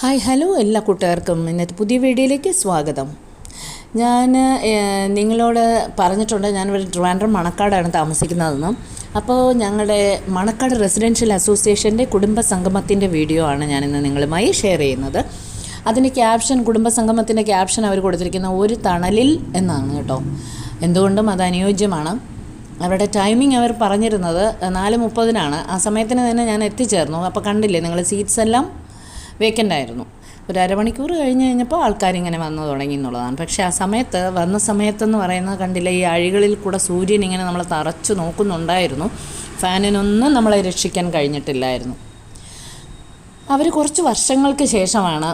Hi hello എല്ലാ കൂട്ടുകാർക്കും ഇന്നത്തെ പുതിയ വീഡിയോയിലേക്ക് സ്വാഗതം. ഞാൻ നിങ്ങളോട് പറഞ്ഞിട്ടുണ്ട് ഞാനിവിടെ ട്രിവാൻഡ്രം മണക്കാടാണ് താമസിക്കുന്നതെന്നും. അപ്പോൾ ഞങ്ങളുടെ മണക്കാട് റെസിഡൻഷ്യൽ അസോസിയേഷൻ്റെ കുടുംബ സംഗമത്തിൻ്റെ വീഡിയോ ആണ് ഞാനിന്ന് നിങ്ങളുമായി ഷെയർ ചെയ്യുന്നത്. അതിൻ്റെ ക്യാപ്ഷൻ, കുടുംബ സംഗമത്തിൻ്റെ ക്യാപ്ഷൻ അവർ കൊടുത്തിരിക്കുന്ന ഒരു തണലിൽ എന്നാണ് കേട്ടോ. എന്തുകൊണ്ടും അത് അനുയോജ്യമാണ്. അവരുടെ ടൈമിംഗ് അവർ പറഞ്ഞിരുന്നത് 4:30 ആ സമയത്തിന് തന്നെ ഞാൻ എത്തിച്ചേർന്നു. അപ്പോൾ കണ്ടില്ലേ നിങ്ങൾ, സീറ്റ്സ് എല്ലാം വേക്കൻ്റ് ആയിരുന്നു. ഒരു അരമണിക്കൂർ കഴിഞ്ഞപ്പോൾ ആൾക്കാരിങ്ങനെ വന്നു തുടങ്ങി എന്നുള്ളതാണ്. പക്ഷേ ആ സമയത്ത് വന്ന സമയത്തെന്ന് പറയുന്നത് കണ്ടില്ല, ഈ അഴികളിൽ കൂടെ സൂര്യൻ ഇങ്ങനെ നമ്മളെ തറച്ചു നോക്കുന്നുണ്ടായിരുന്നു. ഫാനിനൊന്നും നമ്മളെ രക്ഷിക്കാൻ കഴിഞ്ഞിട്ടില്ലായിരുന്നു. അവർ കുറച്ച് വർഷങ്ങൾക്ക് ശേഷമാണ്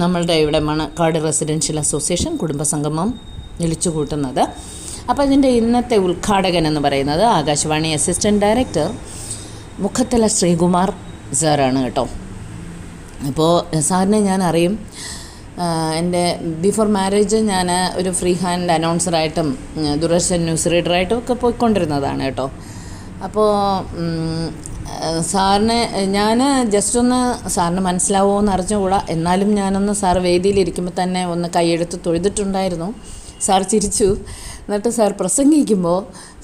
നമ്മളുടെ ഇവിടെ മണക്കാട് റെസിഡൻഷ്യൽ അസോസിയേഷൻ കുടുംബസംഗമം വിളിച്ചു കൂട്ടുന്നത്. അപ്പോൾ ഇതിൻ്റെ ഇന്നത്തെ ഉദ്ഘാടകൻ എന്ന് പറയുന്നത് ആകാശവാണി അസിസ്റ്റൻറ്റ് ഡയറക്ടർ മുഖത്തല ശ്രീകുമാർ സാറാണ് കേട്ടോ. അപ്പോൾ സാറിനെ ഞാൻ അറിയും. എൻ്റെ ബിഫോർ മാരേജ് ഞാൻ ഒരു ഫ്രീ ഹാൻഡ് അനൗൺസറായിട്ടും ദൂരദർശൻ ന്യൂസ് റീഡറായിട്ടും ഒക്കെ പോയിക്കൊണ്ടിരുന്നതാണ് കേട്ടോ. അപ്പോൾ സാറിനെ ഞാൻ ജസ്റ്റ് ഒന്ന് സാറിന് മനസ്സിലാവുമോ എന്ന് അറിഞ്ഞുകൂടാ, എന്നാലും ഞാനൊന്ന് സാർ വേദിയിലിരിക്കുമ്പോൾ തന്നെ ഒന്ന് കൈയെടുത്ത് തൊഴുതിട്ടുണ്ടായിരുന്നു. സാർ ചിരിച്ചു. എന്നിട്ട് സാർ പ്രസംഗിക്കുമ്പോൾ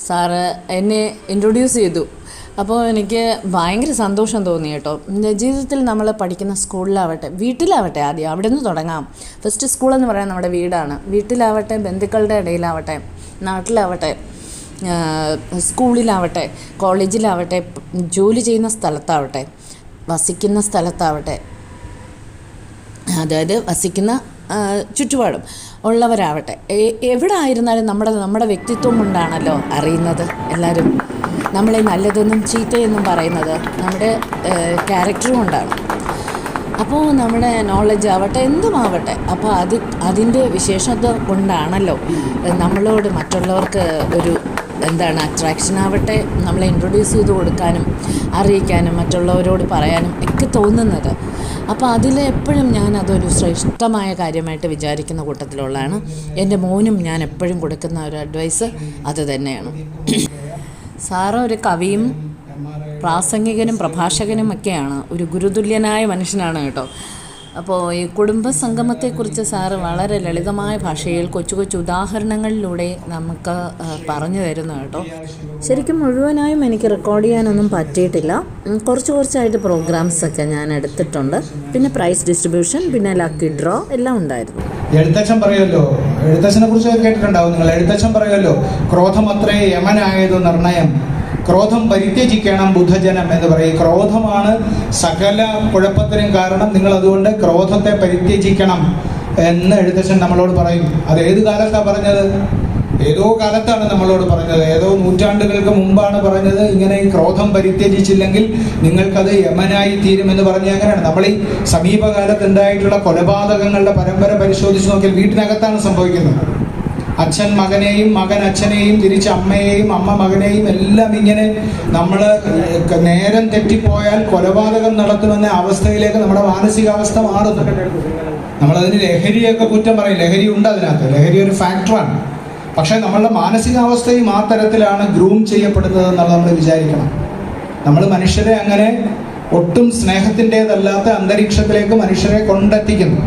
സാറ് എന്നെ ഇൻട്രൊഡ്യൂസ് ചെയ്തു. അപ്പോൾ എനിക്ക് ഭയങ്കര സന്തോഷം തോന്നി കേട്ടോ. ജീവിതത്തിൽ നമ്മൾ പഠിക്കുന്ന സ്കൂളിലാവട്ടെ, വീട്ടിലാവട്ടെ, ആദ്യം അവിടെ നിന്ന് തുടങ്ങാം. ഫസ്റ്റ് സ്കൂളെന്ന് പറയാൻ നമ്മുടെ വീടാണ്. വീട്ടിലാവട്ടെ, ബന്ധുക്കളുടെ ഇടയിലാവട്ടെ, നാട്ടിലാവട്ടെ, സ്കൂളിലാവട്ടെ, കോളേജിലാവട്ടെ, ജോലി ചെയ്യുന്ന സ്ഥലത്താവട്ടെ, വസിക്കുന്ന സ്ഥലത്താവട്ടെ, അതായത് വസിക്കുന്ന ചുറ്റുപാടും ഉള്ളവരാവട്ടെ, എവിടെ ആയിരുന്നാലും നമ്മുടെ വ്യക്തിത്വം കൊണ്ടാണല്ലോ അറിയുന്നത് എല്ലാവരും. നമ്മളെ നല്ലതെന്നും ചീത്തയെന്നും പറയുന്നത് നമ്മുടെ ക്യാരക്ടർ കൊണ്ടാണ്. അപ്പോൾ നമ്മുടെ നോളജ് ആവട്ടെ, എന്തുമാവട്ടെ, അപ്പോൾ അതിൻ്റെ വിശേഷത കൊണ്ടാണല്ലോ നമ്മളോട് മറ്റുള്ളവർക്ക് ഒരു അട്രാക്ഷൻ ആവട്ടെ, നമ്മളെ ഇൻട്രൊഡ്യൂസ് ചെയ്ത് കൊടുക്കാനും അറിയിക്കാനും മറ്റുള്ളവരോട് പറയാനും ഒക്കെ തോന്നുന്നത്. അപ്പോൾ അതിലെപ്പോഴും ഞാൻ അതൊരു ശ്രേഷ്ഠമായ കാര്യമായിട്ട് വിചാരിക്കുന്ന കൂട്ടത്തിലുള്ളതാണ്. എൻ്റെ മോനും ഞാൻ എപ്പോഴും കൊടുക്കുന്ന ഒരു അഡ്വൈസ് അത് തന്നെയാണ്. സാറ് ഒരു കവിയും പ്രാസംഗികനും പ്രഭാഷകനും ഒക്കെയാണ്. ഒരു ഗുരുതുല്യനായ മനുഷ്യനാണ് കേട്ടോ. അപ്പോൾ ഈ കുടുംബ സംഗമത്തെക്കുറിച്ച് സാറ് വളരെ ലളിതമായ ഭാഷയിൽ കൊച്ചു കൊച്ചു ഉദാഹരണങ്ങളിലൂടെ നമുക്ക് പറഞ്ഞു തരുന്നു കേട്ടോ. ശരിക്കും മുഴുവനായും എനിക്ക് റെക്കോർഡ് ചെയ്യാനൊന്നും പറ്റിയിട്ടില്ല. കുറച്ചായിട്ട് പ്രോഗ്രാംസൊക്കെ ഞാൻ എടുത്തിട്ടുണ്ട്. പിന്നെ പ്രൈസ് ഡിസ്ട്രിബ്യൂഷൻ, പിന്നെ ലക്കി ഡ്രോ എല്ലാം ഉണ്ടായിരുന്നു. എഴുത്തച്ഛൻ പറയുമല്ലോ, എഴുത്തച്ഛനെ കുറിച്ച് കേട്ടിട്ടുണ്ടാവും നിങ്ങൾ. എഴുത്തച്ഛൻ പറയുമല്ലോ, ക്രോധമത്രേ യമനായതു നിർണയം, ക്രോധം പരിത്യജിക്കണം ബുദ്ധജനം എന്ന് പറയും. ക്രോധമാണ് സകല കുഴപ്പത്തിനും കാരണം. നിങ്ങൾ അതുകൊണ്ട് ക്രോധത്തെ പരിത്യജിക്കണം എന്ന് എഴുത്തച്ഛൻ നമ്മളോട് പറയും. അത് ഏത് കാലത്താണ് പറഞ്ഞത്? ഏതോ കാലത്താണ് നമ്മളോട് പറഞ്ഞത്. ഏതോ നൂറ്റാണ്ടുകൾക്ക് മുമ്പാണ് പറഞ്ഞത്. ഇങ്ങനെ ഈ ക്രോധം പരിത്യജിച്ചില്ലെങ്കിൽ നിങ്ങൾക്കത് യമനായി തീരുമെന്ന് പറഞ്ഞ് അങ്ങനെയാണ്. നമ്മൾ ഈ സമീപകാലത്ത് ഉണ്ടായിട്ടുള്ള കൊലപാതകങ്ങളുടെ പരമ്പര പരിശോധിച്ച് നോക്കിയാൽ വീട്ടിനകത്താണ് സംഭവിക്കുന്നത്. അച്ഛൻ മകനെയും, മകൻ അച്ഛനെയും, തിരിച്ച് അമ്മയെയും, അമ്മ മകനെയും എല്ലാം ഇങ്ങനെ നമ്മൾ നേരം തെറ്റിപ്പോയാൽ കൊലപാതകം നടത്തുമെന്ന അവസ്ഥയിലേക്ക് നമ്മുടെ മാനസികാവസ്ഥ മാറുന്നു. നമ്മളതിന് ലഹരിയൊക്കെ കുറ്റം പറയും. ലഹരി ഉണ്ട് അതിനകത്ത്, ലഹരി ഒരു ഫാക്ടറാണ്. പക്ഷേ നമ്മളുടെ മാനസികാവസ്ഥയും ആ തരത്തിലാണ് ഗ്രൂം ചെയ്യപ്പെടുന്നത് എന്നുള്ളത് നമ്മൾ വിചാരിക്കണം. നമ്മൾ മനുഷ്യരെ അങ്ങനെ ഒട്ടും സ്നേഹത്തിൻ്റെതല്ലാത്ത അന്തരീക്ഷത്തിലേക്ക് മനുഷ്യരെ കൊണ്ടെത്തിക്കുന്നു.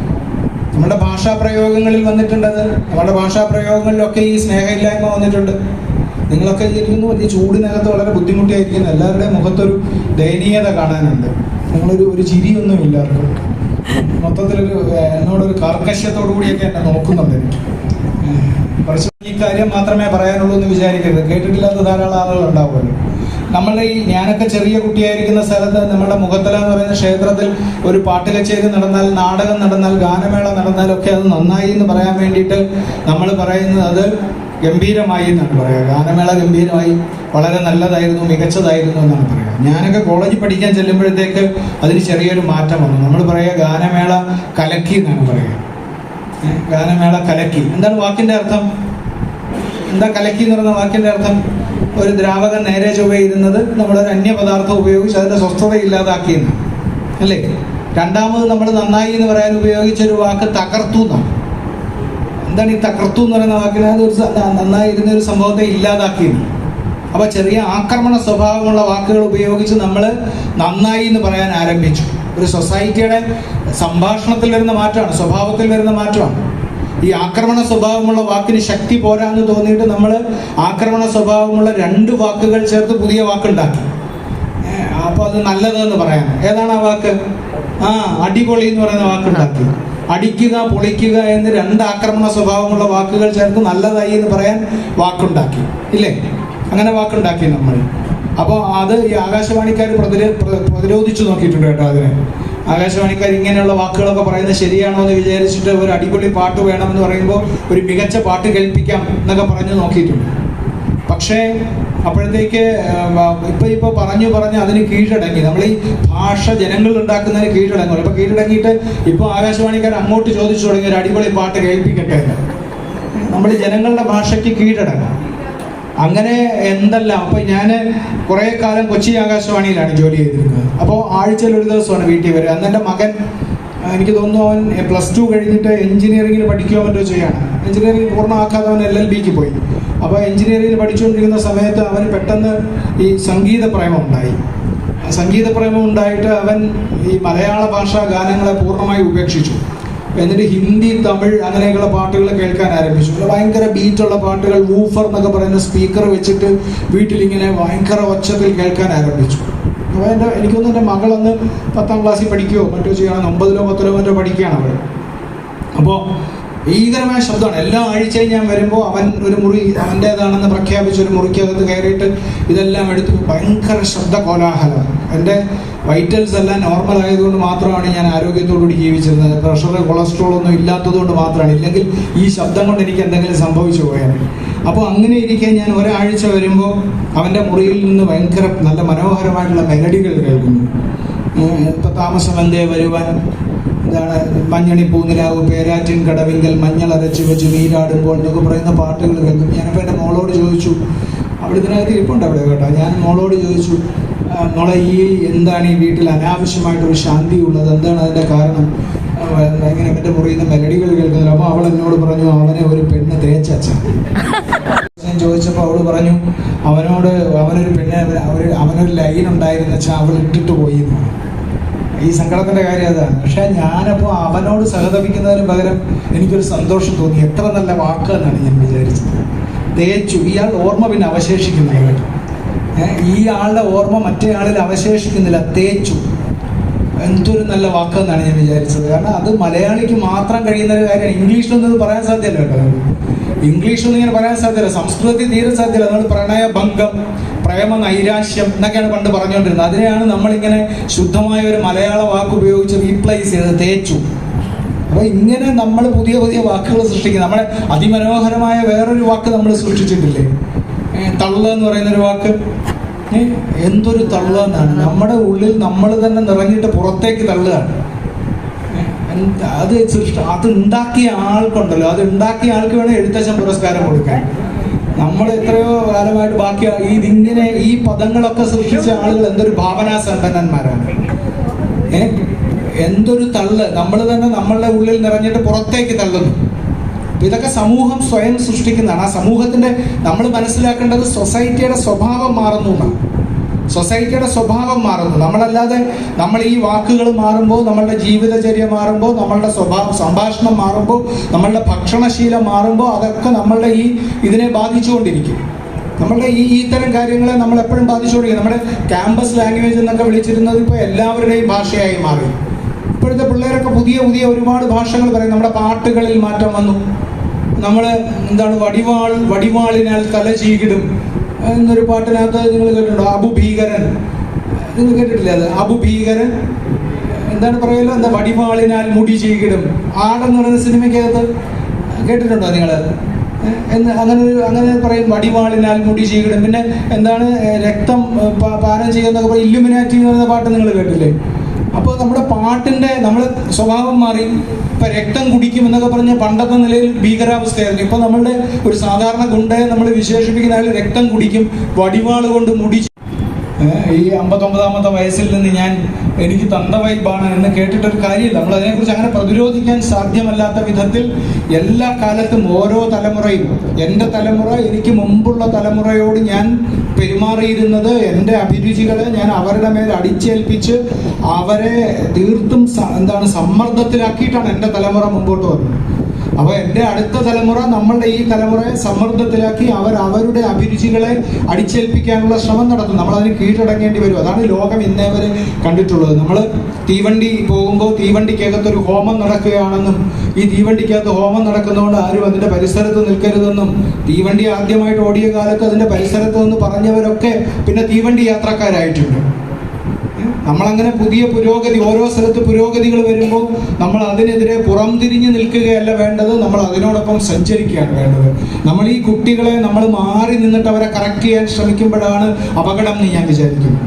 നമ്മുടെ ഭാഷാപ്രയോഗങ്ങളിൽ വന്നിട്ടുണ്ടത്. നമ്മുടെ ഭാഷാപ്രയോഗങ്ങളിലൊക്കെ ഈ സ്നേഹമില്ലായ്മ വന്നിട്ടുണ്ട്. നിങ്ങളൊക്കെ ഇരിക്കുന്നു വലിയ ചൂടിനകത്ത് വളരെ ബുദ്ധിമുട്ടിയായിരിക്കുന്നു. എല്ലാവരുടെയും മുഖത്തൊരു ദയനീയത കാണാനുണ്ട്. നിങ്ങളൊരു ചിരിയൊന്നും ഇല്ലാർക്കും. മൊത്തത്തിലൊരു എന്നോടൊരു കാർക്കശ്യത്തോടു കൂടിയൊക്കെ എന്നെ നോക്കുന്നുണ്ട്. എനിക്ക് ഈ കാര്യം മാത്രമേ പറയാനുള്ളൂ എന്ന് വിചാരിക്കരുത്. കേട്ടിട്ടില്ലാത്ത ധാരാളം ആളുകൾ ഉണ്ടാവുമല്ലോ. ഞാനൊക്കെ ചെറിയ കുട്ടിയായിരിക്കുന്ന സ്ഥലത്ത് നമ്മുടെ മുഖത്തല എന്ന് പറയുന്ന ക്ഷേത്രത്തിൽ ഒരു പാട്ട് കച്ചേരി നടന്നാൽ, നാടകം നടന്നാൽ, ഗാനമേള നടന്നാലൊക്കെ അത് നന്നായി എന്ന് പറയാൻ വേണ്ടിയിട്ട് നമ്മൾ പറയുന്നത് അത് ഗംഭീരമായി എന്നാണ് പറയുക. ഗാനമേള ഗംഭീരമായി, വളരെ നല്ലതായിരുന്നു, മികച്ചതായിരുന്നു എന്നാണ് പറയുക. ഞാനൊക്കെ കോളേജിൽ പഠിക്കാൻ ചെല്ലുമ്പോഴത്തേക്ക് അതിന് ചെറിയൊരു മാറ്റം വന്നു. നമ്മൾ പറയുക ഗാനമേള കലക്കി എന്നാണ് പറയുക. ഗാനമേള കലക്കി. എന്താണ് വാക്കിൻ്റെ അർത്ഥം? എന്താ കലക്കി എന്ന് പറയുന്ന വാക്കിൻ്റെ അർത്ഥം? ഒരു ദ്രാവകം നേരെ ചൊവ്വയിരുന്നത് നമ്മളൊരു അന്യപദാർത്ഥം ഉപയോഗിച്ച് അതിൻ്റെ സ്വസ്ഥത ഇല്ലാതാക്കിയെന്ന് അല്ലേ. രണ്ടാമത് നമ്മൾ നന്നായി എന്ന് പറയാൻ ഉപയോഗിച്ചൊരു വാക്ക് തകർത്തു എന്നാണ്. എന്താണ് ഈ തകർത്തു എന്ന് പറയുന്ന വാക്കിനകത്ത്? ഒരു നന്നായിരുന്ന ഒരു സംഭവത്തെ ഇല്ലാതാക്കിയെന്ന്. അപ്പോൾ ചെറിയ ആക്രമണ സ്വഭാവമുള്ള വാക്കുകൾ ഉപയോഗിച്ച് നമ്മൾ നന്നായി എന്ന് പറയാൻ ആരംഭിച്ചു. ഒരു സൊസൈറ്റിയുടെ സംഭാഷണത്തിൽ വരുന്ന മാറ്റമാണ്, സ്വഭാവത്തിൽ വരുന്ന മാറ്റമാണ്. ഈ ആക്രമണ സ്വഭാവമുള്ള വാക്കിന് ശക്തി പോരാന്ന് തോന്നിയിട്ട് നമ്മൾ ആക്രമണ സ്വഭാവമുള്ള 2 വാക്കുകൾ ചേർത്ത് പുതിയ വാക്കുണ്ടാക്കി. അപ്പോൾ അത് നല്ലതെന്ന് പറയാൻ ഏതാണ് ആ വാക്ക്? അടിപൊളി എന്ന് പറയുന്ന വാക്കുണ്ടാക്കി. അടിക്കുക, പൊളിക്കുക എന്ന് 2 ആക്രമണ സ്വഭാവമുള്ള വാക്കുകൾ ചേർത്ത് നല്ലതായി എന്ന് പറയാൻ വാക്കുണ്ടാക്കി, ഇല്ലേ? അങ്ങനെ വാക്കുണ്ടാക്കി നമ്മൾ. അപ്പോൾ അത് ഈ ആകാശവാണിക്കാർ പ്രതിരോധിച്ചു നോക്കിയിട്ടുണ്ട് കേട്ടോ. അതിനെ ആകാശവാണിക്കാർ ഇങ്ങനെയുള്ള വാക്കുകളൊക്കെ പറയുന്നത് ശരിയാണോ എന്ന് വിചാരിച്ചിട്ട് ഒരു അടിപൊളി പാട്ട് വേണമെന്ന് പറയുമ്പോൾ ഒരു മികച്ച പാട്ട് കേൾപ്പിക്കാം എന്നൊക്കെ പറഞ്ഞു നോക്കിയിട്ടുണ്ട്. പക്ഷേ അപ്പോഴത്തേക്ക് ഇപ്പോൾ പറഞ്ഞ് അതിന് കീഴടങ്ങി. നമ്മൾ ഈ ഭാഷ ജനങ്ങൾ ഉണ്ടാക്കുന്നതിന് കീഴടങ്ങുമല്ലോ. ഇപ്പോൾ കീഴടങ്ങിയിട്ട് ഇപ്പോൾ ആകാശവാണിക്കാർ അങ്ങോട്ട് ചോദിച്ചു തുടങ്ങി ഒരു അടിപൊളി പാട്ട് കേൾപ്പിക്കട്ടെ. നമ്മൾ ജനങ്ങളുടെ ഭാഷയ്ക്ക് കീഴടങ്ങാം. അങ്ങനെ എന്തെല്ലാം. അപ്പോൾ ഞാൻ കുറേ കാലം കൊച്ചി ആകാശവാണിയിലാണ് ജോലി ചെയ്തിരുന്നത്. അപ്പോൾ ആഴ്ചയിൽ ഒരു ദിവസമാണ് വീട്ടിൽ വരിക. അന്ന് എൻ്റെ മകൻ, എനിക്ക് തോന്നുന്നു അവൻ +2 കഴിഞ്ഞിട്ട് എഞ്ചിനീയറിംഗിൽ പഠിക്കുകയോ മറ്റോ ചെയ്യാണ്. എഞ്ചിനീയറിംഗ് പൂർണ്ണമാക്കാതെ അവൻ LLBക്ക് പോയി. അപ്പോൾ എഞ്ചിനീയറിംഗിൽ പഠിച്ചുകൊണ്ടിരിക്കുന്ന സമയത്ത് അവന് പെട്ടെന്ന് ഈ സംഗീത പ്രേമം ഉണ്ടായിട്ട് അവൻ ഈ മലയാള ഭാഷാ ഗാനങ്ങളെ പൂർണ്ണമായി ഉപേക്ഷിച്ചു. എന്നിട്ട് ഹിന്ദി, തമിഴ് അങ്ങനെയൊക്കെയുള്ള പാട്ടുകൾ കേൾക്കാൻ ആരംഭിച്ചു. ഭയങ്കര ബീറ്റുള്ള പാട്ടുകൾ, വൂഫർ എന്നൊക്കെ പറയുന്ന സ്പീക്കർ വെച്ചിട്ട് വീട്ടിലിങ്ങനെ ഭയങ്കര ഒച്ചത്തിൽ കേൾക്കാൻ ആരംഭിച്ചു. അപ്പോൾ എനിക്കൊന്നും എൻ്റെ മകളന്ന് 10ാം ക്ലാസ്സിൽ പഠിക്കുകയോ മറ്റോ ചെയ്യണം, 9ലോ 10ലോ മറ്റോ പഠിക്കുകയാണ് അവൾ. അപ്പോൾ ഭീകരമായ ശബ്ദമാണ്. എല്ലാ ആഴ്ചയും ഞാൻ വരുമ്പോൾ അവൻ ഒരു മുറി അവൻ്റേതാണെന്ന് പ്രഖ്യാപിച്ച് ഒരു മുറിക്കകത്ത് കയറിയിട്ട് ഇതെല്ലാം എടുത്ത് ഭയങ്കര ശബ്ദ കോലാഹലം. എൻ്റെ വൈറ്റൽസ് എല്ലാം നോർമൽ ആയതുകൊണ്ട് മാത്രമാണ് ഞാൻ ആരോഗ്യത്തോടുകൂടി ജീവിച്ചിരുന്നത്. പ്രഷർ, കൊളസ്ട്രോൾ ഒന്നും ഇല്ലാത്തതുകൊണ്ട് മാത്രമാണ്. ഇല്ലെങ്കിൽ ഈ ശബ്ദം കൊണ്ട് എനിക്ക് എന്തെങ്കിലും സംഭവിച്ചു പോയാൽ. അപ്പോൾ അങ്ങനെ ഇരിക്കെ ഞാൻ ഒരാഴ്ച വരുമ്പോൾ അവൻ്റെ മുറിയിൽ നിന്ന് ഭയങ്കര നല്ല മനോഹരമായിട്ടുള്ള മെലഡികൾ കേൾക്കുന്നു. ഇപ്പോൾ താമസമെന്തേ വരുവാൻ, എന്താണ്, മഞ്ഞണി പൂനിലാവ്, പേരാറ്റിൻ കടവിങ്കൽ, മഞ്ഞൾ അരച്ച് വെച്ച് നീരാടുമ്പോൾ എന്നൊക്കെ പറയുന്ന പാട്ടുകൾ കേൾക്കും. ഞാനിപ്പോൾ എൻ്റെ മോളോട് ചോദിച്ചു, അവിടെ ഇതിനകത്ത് ഇരിപ്പുണ്ട് അവിടെ കേട്ടോ. ഞാൻ മോളോട് ചോദിച്ചു, മോളെ എന്താണ് ഈ വീട്ടിൽ അനാവശ്യമായിട്ടൊരു ശാന്തി ഉള്ളത്, എന്താണ് അതിൻ്റെ കാരണം, ഇങ്ങനെ എൻ്റെ മുറിയിൽ നിന്ന് മെലഡികൾ കേൾക്കുന്നില്ല. അപ്പോൾ അവൾ എന്നോട് പറഞ്ഞു, അവനെ ഒരു പെണ്ണ് തേച്ചച്ച. ഞാൻ ചോദിച്ചപ്പോൾ അവൾ പറഞ്ഞു, അവനൊരു പെണ്ണ് അവനൊരു ലൈൻ ഉണ്ടായിരുന്ന വെച്ചാൽ അവൾ ഇട്ടിട്ട് പോയി. ഈ സങ്കടത്തിൻ്റെ കാര്യം അതാണ്. പക്ഷെ ഞാനപ്പോൾ അവനോട് സഹതപിക്കുന്നതിന് പകരം എനിക്കൊരു സന്തോഷം തോന്നി. എത്ര നല്ല വാക്ക് എന്നാണ് ഞാൻ വിചാരിച്ചത്. തേച്ചു, ഇയാൾ ഓർമ്മ പിന്നെ അവശേഷിക്കുന്നില്ല കേട്ടോ. ഈ ആളുടെ ഓർമ്മ മറ്റേ ആളിൽ അവശേഷിക്കുന്നില്ല. തേച്ചു, എന്തൊരു നല്ല വാക്ക് എന്നാണ് ഞാൻ വിചാരിച്ചത്. കാരണം അത് മലയാളിക്ക് മാത്രം കഴിയുന്ന ഒരു കാര്യമാണ്. ഇംഗ്ലീഷിലൊന്നും ഇത് പറയാൻ സാധ്യമല്ല കേട്ടോ. ഇംഗ്ലീഷൊന്നും ഇങ്ങനെ പറയാൻ സാധ്യമല്ല, സംസ്കൃതത്തിൽ തീരെ സാധ്യമല്ല. നമ്മൾ പ്രണയഭംഗം, പ്രേമ നൈരാശ്യം എന്നൊക്കെയാണ് പണ്ട് പറഞ്ഞുകൊണ്ടിരുന്നത്. അതിനെയാണ് നമ്മളിങ്ങനെ ശുദ്ധമായ ഒരു മലയാള വാക്ക് ഉപയോഗിച്ച് റീപ്ലേസ് ചെയ്ത് തേച്ചു. അപ്പോൾ ഇങ്ങനെ നമ്മൾ പുതിയ പുതിയ വാക്കുകൾ സൃഷ്ടിക്കുക. നമ്മളെ അതിമനോഹരമായ വേറൊരു വാക്ക് നമ്മൾ സൃഷ്ടിച്ചിട്ടില്ലേ, തള്ള് എന്ന് പറയുന്നൊരു വാക്ക്. എന്തൊരു തള്ള് എന്നാണ്. നമ്മുടെ ഉള്ളിൽ നമ്മൾ തന്നെ നിറഞ്ഞിട്ട് പുറത്തേക്ക് തള്ളുകയാണ്. അത് ഉണ്ടാക്കിയ ആൾക്കുണ്ടല്ലോ, അത് ഉണ്ടാക്കിയ ആൾക്ക് വേണം എഴുത്തച്ഛൻ പുരസ്കാരം കൊടുക്കാൻ. നമ്മൾ എത്രയോ കാലമായിട്ട് ഇതിങ്ങനെ ഈ പദങ്ങളൊക്കെ സൃഷ്ടിച്ച ആളുകൾ എന്തൊരു ഭാവനാ സമ്പന്നന്മാരാണ്. എന്തൊരു തള്ള് നമ്മൾ തന്നെ നമ്മളുടെ ഉള്ളിൽ നിറഞ്ഞിട്ട് പുറത്തേക്ക് തള്ളുന്നു. ഇതൊക്കെ സമൂഹം സ്വയം സൃഷ്ടിക്കുന്നതാണ്. ആ സമൂഹത്തിന്റെ നമ്മൾ മനസ്സിലാക്കേണ്ടത് സൊസൈറ്റിയുടെ സ്വഭാവം മാറുന്നു എന്നാണ്. സൊസൈറ്റിയുടെ സ്വഭാവം മാറുന്നു. നമ്മളല്ലാതെ നമ്മൾ ഈ വാക്കുകൾ മാറുമ്പോൾ, നമ്മളുടെ ജീവിതചര്യ മാറുമ്പോൾ, നമ്മളുടെ സംഭാഷണം മാറുമ്പോൾ, നമ്മളുടെ ഭക്ഷണശീലം മാറുമ്പോൾ അതൊക്കെ നമ്മളുടെ ഇതിനെ ബാധിച്ചുകൊണ്ടിരിക്കും. നമ്മളുടെ ഇത്തരം കാര്യങ്ങളെ നമ്മൾ എപ്പോഴും ബാധിച്ചുകൊണ്ടിരിക്കും. നമ്മുടെ ക്യാമ്പസ് ലാംഗ്വേജ് എന്നൊക്കെ വിളിച്ചിരുന്നത് ഇപ്പോൾ എല്ലാവരുടെയും ഭാഷയായി മാറി. ഇപ്പോഴത്തെ പിള്ളേരൊക്കെ പുതിയ പുതിയ ഒരുപാട് ഭാഷകൾ പറയും. നമ്മുടെ പാട്ടുകളിൽ മാറ്റം വന്നു. നമ്മൾ എന്താണ്, വടിവാളിനാൽ തല ചീകിടും എന്നൊരു പാട്ടിനകത്ത് നിങ്ങൾ കേട്ടിട്ടുണ്ടോ? അബുഭീകരൻ, നിങ്ങൾ കേട്ടിട്ടില്ലേ? അത് അബുഭീകരൻ എന്താണ് പറയുമല്ലോ, എന്താ, വടിവാളിനാൽ മുടി ചീകിടും. ആടെന്ന് പറയുന്ന സിനിമയ്ക്കകത്ത് കേട്ടിട്ടുണ്ടോ നിങ്ങൾ? അങ്ങനെ പറയും, വടിവാളിനാൽ മുടി ചീകിടും. പിന്നെ എന്താണ്, രക്തം പാനം ചെയ്യുന്നൊക്കെ പറയും. ഇല്ലുമിനാറ്റി എന്ന് പറയുന്ന പാട്ട് നിങ്ങൾ കേട്ടില്ലേ? അപ്പോൾ നമ്മുടെ പാട്ടിൻ്റെ സ്വഭാവം മാറി. ഇപ്പം രക്തം കുടിക്കും എന്നൊക്കെ പറഞ്ഞ പണ്ടത്തെ നിലയിൽ ഭീകരാവസ്ഥയായിരുന്നു. ഇപ്പം നമ്മളുടെ ഒരു സാധാരണ ഗുണ്ടയെ നമ്മൾ വിശേഷിപ്പിക്കുന്ന ആൾ രക്തം കുടിക്കും, വടിവാൾ കൊണ്ട് മുടി. ഈ 59-ാമത്തെ വയസ്സിൽ നിന്ന് എനിക്ക് തന്ത വൈബാണ് എന്ന് കേട്ടിട്ടൊരു കാര്യമില്ല. നമ്മൾ അതിനെക്കുറിച്ച് അങ്ങനെ പ്രതിരോധിക്കാൻ സാധ്യമല്ലാത്ത വിധത്തിൽ എല്ലാ കാലത്തും ഓരോ തലമുറയും, എൻ്റെ തലമുറ എനിക്ക് മുമ്പുള്ള തലമുറയോട് ഞാൻ പെരുമാറിയിരുന്നത്, എൻ്റെ അഭിരുചികളെ ഞാൻ അവരുടെ മേൽ അടിച്ചേൽപ്പിച്ച് അവരെ തീർത്തും സമ്മർദ്ദത്തിലാക്കിയിട്ടാണ് എൻ്റെ തലമുറ മുമ്പോട്ട് വന്നത്. അപ്പോൾ എൻ്റെ അടുത്ത തലമുറ നമ്മളുടെ ഈ തലമുറയെ സമ്മർദ്ദത്തിലാക്കി അവരുടെ അഭിരുചികളെ അടിച്ചേൽപ്പിക്കാനുള്ള ശ്രമം നടത്തും. നമ്മളതിന് കീഴടങ്ങേണ്ടി വരും. അതാണ് ലോകം ഇന്നേ വരെ കണ്ടിട്ടുള്ളത്. നമ്മൾ തീവണ്ടി പോകുമ്പോൾ തീവണ്ടിക്കകത്തൊരു ഹോമം നടക്കുകയാണെന്നും ഈ തീവണ്ടിക്കകത്ത് ഹോമം നടക്കുന്നതുകൊണ്ട് ആരും അതിൻ്റെ പരിസരത്ത് നിൽക്കരുതെന്നും തീവണ്ടി ആദ്യമായിട്ട് ഓടിയ കാലത്ത് അതിൻ്റെ പരിസരത്ത് നിന്ന് പറഞ്ഞവരൊക്കെ പിന്നെ തീവണ്ടി യാത്രക്കാരായിട്ടുണ്ട്. നമ്മളങ്ങനെ പുതിയ പുരോഗതി, ഓരോ സ്ഥലത്ത് പുരോഗതികൾ വരുമ്പോൾ നമ്മൾ അതിനെതിരെ പുറംതിരിഞ്ഞ് നിൽക്കുകയല്ല വേണ്ടത്, നമ്മൾ അതിനോടൊപ്പം സഞ്ചരിക്കുകയാണ് വേണ്ടത്. നമ്മൾ ഈ കുട്ടികളെ നമ്മൾ മാറി നിന്നിട്ട് അവരെ കറക്റ്റ് ചെയ്യാൻ ശ്രമിക്കുമ്പോഴാണ് അപകടം എന്ന് ഞാൻ വിചാരിക്കുന്നു.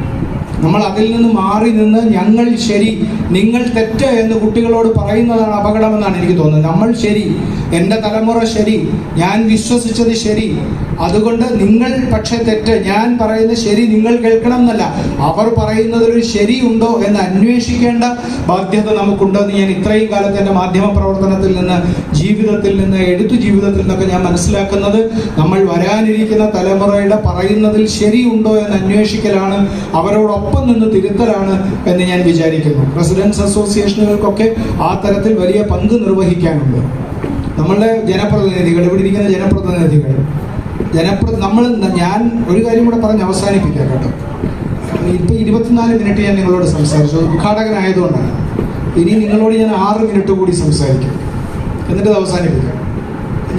നമ്മൾ അതിൽ നിന്ന് മാറി നിന്ന് ഞങ്ങൾ ശരി നിങ്ങൾ തെറ്റ് എന്ന് കുട്ടികളോട് പറയുന്നതാണ് അപകടമെന്നാണ് എനിക്ക് തോന്നുന്നത്. നമ്മൾ ശരി, എൻ്റെ തലമുറ ശരി, ഞാൻ വിശ്വസിച്ചത് ശരി, അതുകൊണ്ട് നിങ്ങൾ പക്ഷേ തെറ്റ്, ഞാൻ പറയുന്നത് ശരി നിങ്ങൾ കേൾക്കണം എന്നല്ല, അവർ പറയുന്നതൊരു ശരിയുണ്ടോ എന്ന് അന്വേഷിക്കേണ്ട ബാധ്യത നമുക്കുണ്ടെന്ന് ഞാൻ ഇത്രയും കാലത്ത് എൻ്റെ മാധ്യമ പ്രവർത്തനത്തിൽ നിന്ന്, ജീവിതത്തിൽ നിന്ന്, എഴുത്തു ജീവിതത്തിൽ നിന്നൊക്കെ ഞാൻ മനസ്സിലാക്കുന്നത്, നമ്മൾ വരാനിരിക്കുന്ന തലമുറയുടെ പറയുന്നതിൽ ശരിയുണ്ടോ എന്ന് അന്വേഷിക്കലാണ്, അവരോടൊപ്പം നിന്ന് തിരുത്തലാണ് എന്ന് ഞാൻ വിചാരിക്കുന്നു. റെസിഡൻസ് അസോസിയേഷനുകൾക്കൊക്കെ ആ തരത്തിൽ വലിയ പങ്ക് നിർവഹിക്കാനുണ്ട്. നമ്മളുടെ ജനപ്രതിനിധികൾ, ഇവിടെ ഇരിക്കുന്ന ജനപ്രതിനിധികൾ, ഞാൻ ഒരു കാര്യം കൂടെ പറഞ്ഞ് അവസാനിപ്പിക്കാം കേട്ടോ. ഇപ്പം 24 മിനിറ്റ് ഞാൻ നിങ്ങളോട് സംസാരിച്ചു, ഉദ്ഘാടകനായതുകൊണ്ടാണ്. ഇനി നിങ്ങളോട് ഞാൻ 6 മിനിറ്റ് കൂടി സംസാരിക്കും, എന്നിട്ട് അവസാനിപ്പിക്കാം.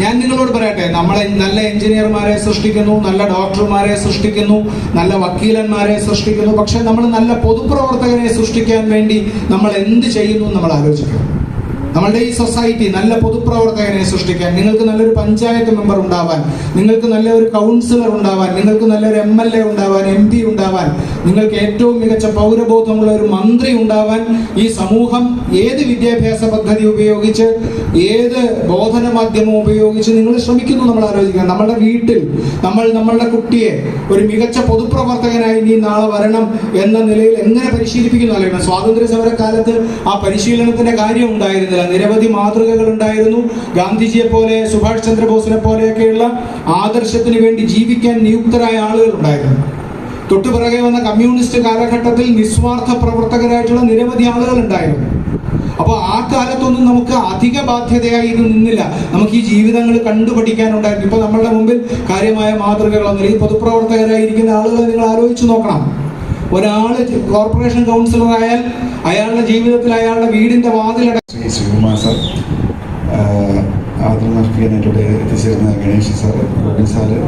ഞാൻ നിങ്ങളോട് പറയട്ടെ, നമ്മളെ നല്ല എഞ്ചിനീയർമാരെ സൃഷ്ടിക്കുന്നു, നല്ല ഡോക്ടർമാരെ സൃഷ്ടിക്കുന്നു, നല്ല വക്കീലന്മാരെ സൃഷ്ടിക്കുന്നു. പക്ഷെ നമ്മൾ നല്ല പൊതുപ്രവർത്തകരെ സൃഷ്ടിക്കാൻ വേണ്ടി നമ്മൾ എന്ത് ചെയ്യുന്നു നമ്മൾ ആലോചിക്കണം. നമ്മളുടെ ഈ സൊസൈറ്റി നല്ല പൊതുപ്രവർത്തകനെ സൃഷ്ടിക്കാൻ, നിങ്ങൾക്ക് നല്ലൊരു പഞ്ചായത്ത് മെമ്പർ ഉണ്ടാവാൻ, നിങ്ങൾക്ക് നല്ലൊരു കൗൺസിലർ ഉണ്ടാവാൻ, നിങ്ങൾക്ക് നല്ലൊരു MLA ഉണ്ടാവാൻ, MP ഉണ്ടാവാൻ, നിങ്ങൾക്ക് ഏറ്റവും മികച്ച പൗരബോധമുള്ള ഒരു മന്ത്രി ഉണ്ടാവാൻ ഈ സമൂഹം ഏത് വിദ്യാഭ്യാസ പദ്ധതി ഉപയോഗിച്ച്, ഏത് ബോധന മാധ്യമം ഉപയോഗിച്ച് നിങ്ങൾ ശ്രമിക്കുന്നു നമ്മൾ ആലോചിക്കണം. നമ്മളുടെ വീട്ടിൽ നമ്മളുടെ കുട്ടിയെ ഒരു മികച്ച പൊതുപ്രവർത്തകനായി നീ നാളെ വരണം എന്ന നിലയിൽ എങ്ങനെ പരിശീലിപ്പിക്കുന്നു ആലോചിക്കണം. സ്വാതന്ത്ര്യ സമരകാലത്ത് ആ പരിശീലനത്തിന്റെ കാര്യം ഉണ്ടായിരുന്നില്ല. നിരവധി മാതൃകകൾ ഉണ്ടായിരുന്നു. ഗാന്ധിജിയെ പോലെ, സുഭാഷ് ചന്ദ്രബോസിനെ പോലെയൊക്കെയുള്ള ആദർശത്തിന് വേണ്ടി ജീവിക്കാൻ നിയുക്തരായ ആളുകൾ ഉണ്ടായിരുന്നു. തൊട്ടുപിറകെ വന്ന കമ്മ്യൂണിസ്റ്റ് കാലഘട്ടത്തിൽ നിസ്വാർത്ഥ പ്രവർത്തകരായിട്ടുള്ള നിരവധി ആളുകൾ ഉണ്ടായിരുന്നു. അപ്പോൾ ആ കാലത്തൊന്നും നമുക്ക് അധിക ബാധ്യതയായി ഇത് നിന്നില്ല. നമുക്ക് ഈ ജീവിതങ്ങൾ കണ്ടുപഠിക്കാനുണ്ടായിരുന്നു. ഇപ്പൊ നമ്മളുടെ മുമ്പിൽ കാര്യമായ മാതൃകകളൊന്നും. ഈ പൊതുപ്രവർത്തകരായിരിക്കുന്ന ആളുകളെ നിങ്ങൾ ആലോചിച്ച് നോക്കണം. ഒരാൾ കോർപ്പറേഷൻ കൗൺസിലർ ആയാൽ അയാളുടെ ജീവിതത്തിൽ അയാളുടെ വീടിന്റെ വാതിലട ശ്രീ ശിവകുമാർ സാർ, ആദരണീയനായിട്ട് എന്നോട് എത്തിച്ചേർന്ന Ganesh sir, Govind sir,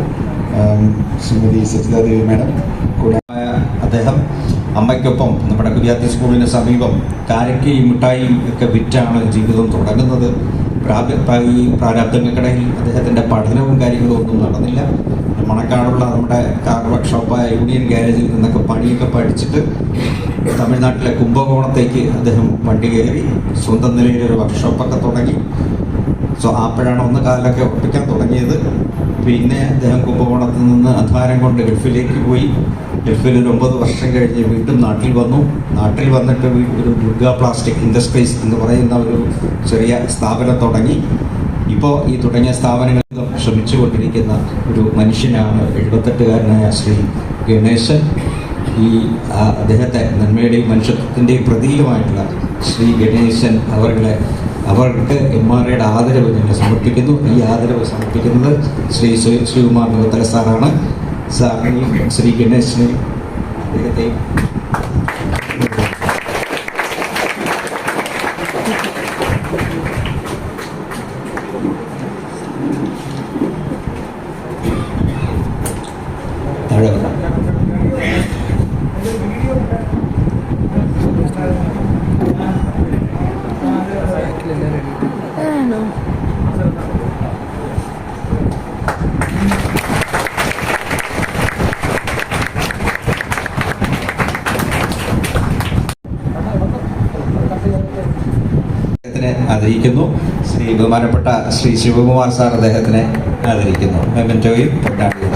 Shrimati Sajithadevi madam, കൂടാതെ അദ്ദേഹം അമ്മയ്ക്കൊപ്പം നമ്മുടെ കുര്യാത്തി സ്കൂളിന് സമീപം കാരക്കയും മിഠായിയും ഒക്കെ വിറ്റാണ് ജീവിതം തുടങ്ങുന്നത്. ഈ പ്രാരാബ്ദങ്ങൾക്കിടയിൽ അദ്ദേഹത്തിൻ്റെ പഠനവും കാര്യങ്ങളും ഒന്നും നടന്നില്ല. മണക്കാടുള്ള നമ്മുടെ കാർ വർക്ക്ഷോപ്പായ യൂണിയൻ ഗ്യാരേജിൽ നിന്നൊക്കെ പണിയൊക്കെ പഠിച്ചിട്ട് തമിഴ്നാട്ടിലെ കുംഭകോണത്തേക്ക് അദ്ദേഹം വണ്ടി കയറി സ്വന്തം നിലയിലൊരു വർക്ക്ഷോപ്പൊക്കെ തുടങ്ങി. അപ്പോഴാണ് ഒന്ന് കാലിലൊക്കെ ഒപ്പിക്കാൻ തുടങ്ങിയത്. പിന്നെ അദ്ദേഹം കുംഭകോണത്തിൽ നിന്ന് അധ്വാനം കൊണ്ട് ഗൾഫിലേക്ക് പോയി. ഗൾഫിൽ ഒരു 9 വർഷം കഴിഞ്ഞ് വീണ്ടും നാട്ടിൽ വന്നു. നാട്ടിൽ വന്നിട്ട് ഒരു ദുർഗ പ്ലാസ്റ്റിക് ഇൻഡസ്ട്രീസ് എന്ന് പറയുന്ന ഒരു ചെറിയ സ്ഥാപനം തുടങ്ങി. ഇപ്പോൾ ഈ തുടങ്ങിയ സ്ഥാപനങ്ങളിൽ ശ്രമിച്ചുകൊണ്ടിരിക്കുന്ന ഒരു മനുഷ്യനാണ് 78-കാരനായ ശ്രീ ഗണേശൻ. ഈ അദ്ദേഹത്തെ നന്മയുടെയും മനുഷ്യത്വത്തിൻ്റെയും പ്രതീകമായിട്ടുള്ള ശ്രീ ഗണേശൻ അവർക്ക് MRAയുടെ ആദരവ് ഞങ്ങൾ സമർപ്പിക്കുന്നു. ഈ ആദരവ് സമർപ്പിക്കുന്നത് ശ്രീ ശ്രീകുമാർ മുഖത്തല സാറാണ്. സാറിനെയും ശ്രീ ഗണേശനെയും അദ്ദേഹത്തെയും താഴെ ആദരിക്കുന്നു. ശ്രീ ബഹുമാനപ്പെട്ട ശ്രീ ശിവകുമാർ സാർ അദ്ദേഹത്തിനെ ആദരിക്കുന്നു. മെമന്റോയും പൊന്നാടിയും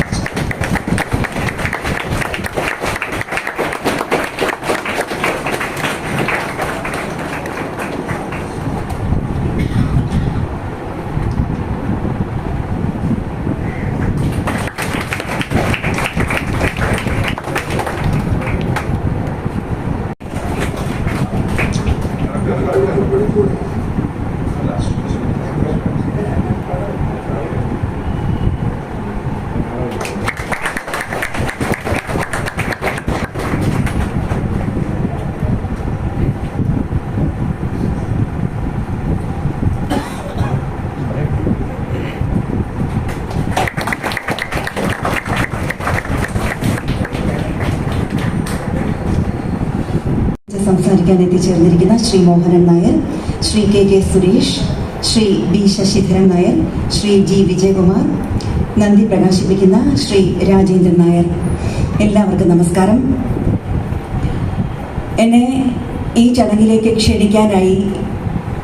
സംസാരിക്കാൻ എത്തിച്ചേർന്നിരിക്കുന്ന Shri Mohanan Nair, Shri K Suresh, Shri B Sasidharan Nair, Shri G Vijayakumar, നന്ദി പ്രകാശിപ്പിക്കുന്ന ശ്രീ രാജേന്ദ്രൻ നായർ, എല്ലാവർക്കും നമസ്കാരം. എന്നെ ഈ ചടങ്ങിലേക്ക് ക്ഷണിക്കാനായി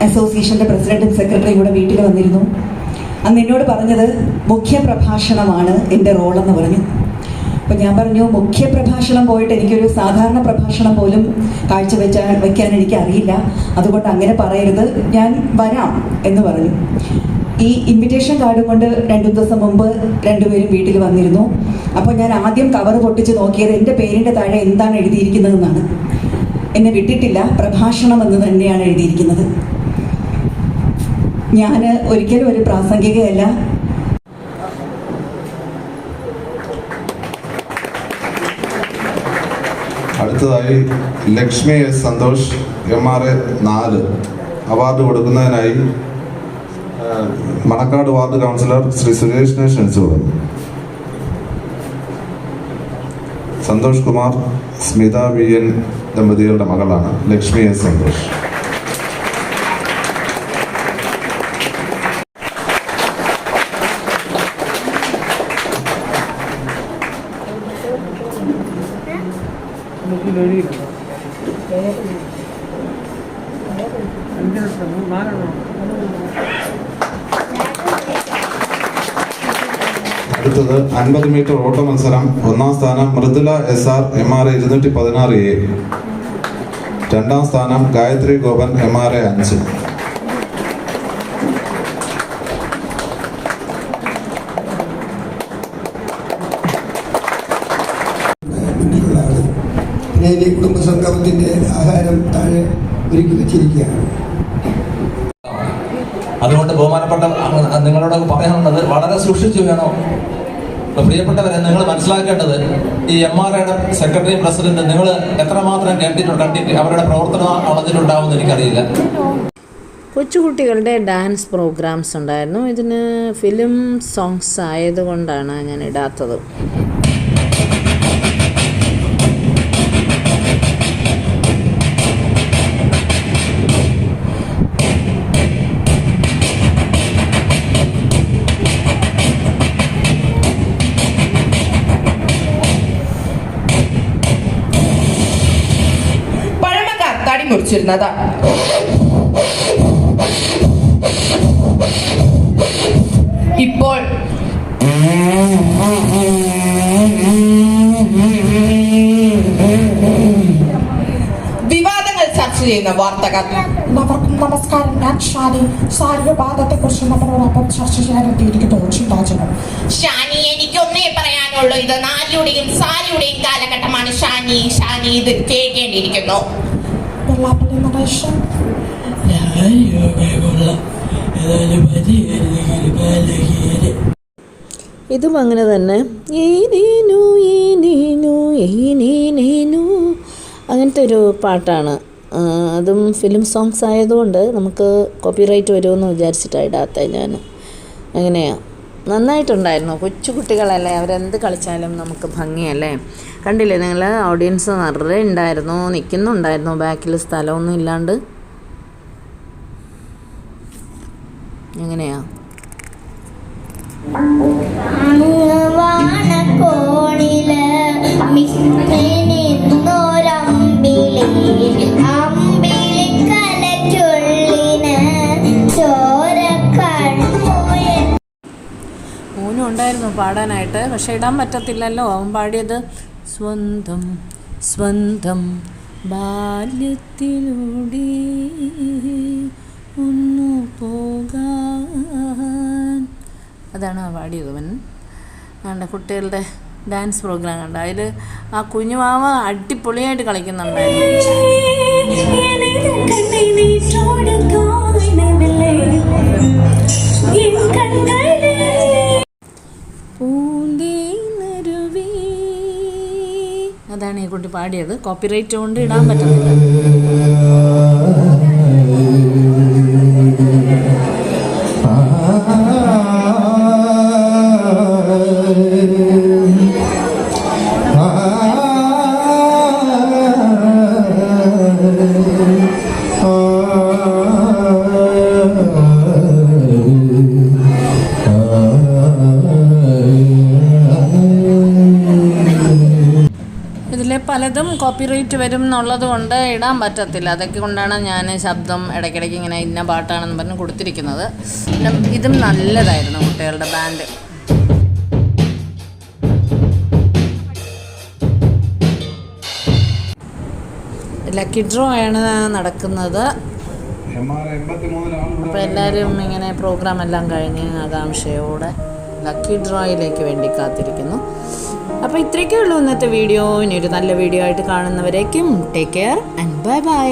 അസോസിയേഷൻ്റെ പ്രസിഡന്റും സെക്രട്ടറിയും കൂടെ വീട്ടിൽ വന്നിരുന്നു. അന്ന് എന്നോട് പറഞ്ഞത് മുഖ്യപ്രഭാഷണമാണ് എൻ്റെ റോളെന്ന് പറഞ്ഞു. അപ്പം ഞാൻ പറഞ്ഞു, മുഖ്യപ്രഭാഷണം പോയിട്ട് എനിക്കൊരു സാധാരണ പ്രഭാഷണം പോലും വയ്ക്കാൻ എനിക്ക് അറിയില്ല, അതുകൊണ്ട് അങ്ങനെ പറയരുത്, ഞാൻ വരാം എന്ന് പറഞ്ഞു. ഈ ഇൻവിറ്റേഷൻ കാർഡ് കൊണ്ട് 2 ദിവസം മുമ്പ് രണ്ടുപേരും വീട്ടിൽ വന്നിരുന്നു. അപ്പോൾ ഞാൻ ആദ്യം കവർ പൊട്ടിച്ച് നോക്കിയത് എൻ്റെ പേരിൻ്റെ താഴെ എന്താണ് എഴുതിയിരിക്കുന്നതെന്നാണ്. എന്നെ വിട്ടിട്ടില്ല, പ്രഭാഷണം എന്ന് തന്നെയാണ് എഴുതിയിരിക്കുന്നത്. ഞാൻ ഒരിക്കലും ഒരു പ്രാസംഗികയല്ല. അടുത്തതായി Lakshmi S Santhosh MRA 4 award കൊടുക്കുന്നതിനായി മണക്കാട് വാർഡ് കൗൺസിലർ ശ്രീ സുരേഷിനെ ക്ഷണിച്ചുകൊള്ളുന്നു. സന്തോഷ് കുമാർ സ്മിത VN ദമ്പതികളുടെ മകളാണ് ലക്ഷ്മി എസ് സന്തോഷ്. അടുത്തത് 50 മീറ്റർ ഓട്ട മത്സരം. 1ാം സ്ഥാനം മൃദുല SR MRA 216A. 2ാം സ്ഥാനം ഗായത്രി ഗോപൻ MRA 5. കുടുംബസംഗമത്തിന്റെ ആഹാരം താഴെ ഒരുക്കി വെച്ചിരിക്കുകയാണ്. അതുകൊണ്ട് ബഹുമാനപ്പെട്ട നിങ്ങളോട് പറയാനുള്ളത് വളരെ സൂക്ഷിച്ചു വേണം. പ്രിയപ്പെട്ടവരെ, നിങ്ങൾ മനസ്സിലാക്കേണ്ടത് ഈ MRAയുടെ സെക്രട്ടറി പ്രസിഡന്റ് നിങ്ങൾ എത്രമാത്രം കണ്ടിട്ട് അവരുടെ പ്രവർത്തനം വളർന്നിട്ടുണ്ടാവുമെന്ന് എനിക്കറിയില്ല. കൊച്ചുകുട്ടികളുടെ ഡാൻസ് പ്രോഗ്രാംസ് ഉണ്ടായിരുന്നു. ഇതിന് ഫിലിം സോങ്സ് ആയതുകൊണ്ടാണ് ഞാൻ ഇടാത്തത്. മുറിച്ചിരുന്നത് ഇപ്പോൾ വിവാദങ്ങൾ ചർച്ച ചെയ്യുന്ന വാർത്തകൾ. എല്ലാവർക്കും നമസ്കാരം. ഞാൻ ഷാനി. സാരി വിവാദത്തെ കുറിച്ച് നമ്മളോടൊപ്പം ചർച്ച ചെയ്യാൻ എത്തിയിരിക്കുന്നു ചിന്താചനം. ഷാനി, എനിക്കൊന്നേ പറയാനുള്ളൂ, ഇത് നാരിയുടെയും സാരിയുടെയും കാലഘട്ടമാണ്. ഷാനി ഇത് കേൾക്കേണ്ടിയിരിക്കുന്നു. വെള്ളാപ്പള്ളി നടേശൻ ഇതും അങ്ങനെ തന്നെ അങ്ങനത്തെ ഒരു പാട്ടാണ്. അതും ഫിലിം സോങ്സ് ആയതുകൊണ്ട് നമുക്ക് കോപ്പിറൈറ്റ് വരുമെന്ന് വിചാരിച്ചിട്ടാണ് ഇടാത്ത. ഞാൻ അങ്ങനെയാണ്. നന്നായിട്ടുണ്ടായിരുന്നു. കൊച്ചു കുട്ടികളല്ലേ, അവരെന്ത് കളിച്ചാലും നമുക്ക് ഭംഗിയല്ലേ. കണ്ടില്ലേ നിങ്ങൾ, ഓഡിയൻസ് നിറയെ ഉണ്ടായിരുന്നു, നിൽക്കുന്നുണ്ടായിരുന്നു, ബാക്കിൽ സ്ഥലമൊന്നും ഇല്ലാണ്ട്. എങ്ങനെയാ മോനും ഉണ്ടായിരുന്നു പാടാനായിട്ട്, പക്ഷെ ഇടാൻ പറ്റത്തില്ലല്ലോ. അവൻ പാടിയത് സ്വന്തം സ്വന്തം ബാല്യത്തിലൂടെ ഒന്നു പോകാൻ, അതാണ് ആ പാടിയത്. അവൻ കണ്ട കുട്ടികളുടെ ഡാൻസ് പ്രോഗ്രാം കണ്ട, അതിൽ ആ കുഞ്ഞുമാവ അടിപൊളിയായിട്ട് കളിക്കുന്നുണ്ടായിരുന്നു. പൂന്തേനരുവി. അതാണ് ഈ കുട്ടി പാടിയത്. കോപ്പിറൈറ്റ് കൊണ്ട് ഇടാൻ പറ്റുന്നില്ല. ഇതിൽ പലതും കോപ്പിറൈറ്റ് വരും എന്നുള്ളത് കൊണ്ട് ഇടാൻ പറ്റത്തില്ല. അതൊക്കെ കൊണ്ടാണ് ഞാൻ ശബ്ദം ഇടയ്ക്കിടയ്ക്ക് ഇങ്ങനെ ഇന്ന പാട്ടാണെന്ന് പറഞ്ഞ് കൊടുത്തിരിക്കുന്നത്. പിന്നെ ഇതും നല്ലതായിരുന്നു കുട്ടികളുടെ ബാൻഡ്. ലക്കി ഡ്രോ ആണ് നടക്കുന്നത്. അപ്പോൾ എല്ലാവരും ഇങ്ങനെ പ്രോഗ്രാം എല്ലാം കഴിഞ്ഞ് ആകാംക്ഷയോടെ ലക്കി ഡ്രോയിലേക്ക് വേണ്ടി കാത്തിരിക്കുന്നു. അപ്പോൾ ഇത്രയൊക്കെ ഉള്ളൂ ഇന്നത്തെ വീഡിയോ. ഇനി ഒരു നല്ല വീഡിയോ ആയിട്ട് കാണുന്നവരേക്കും take care and bye by.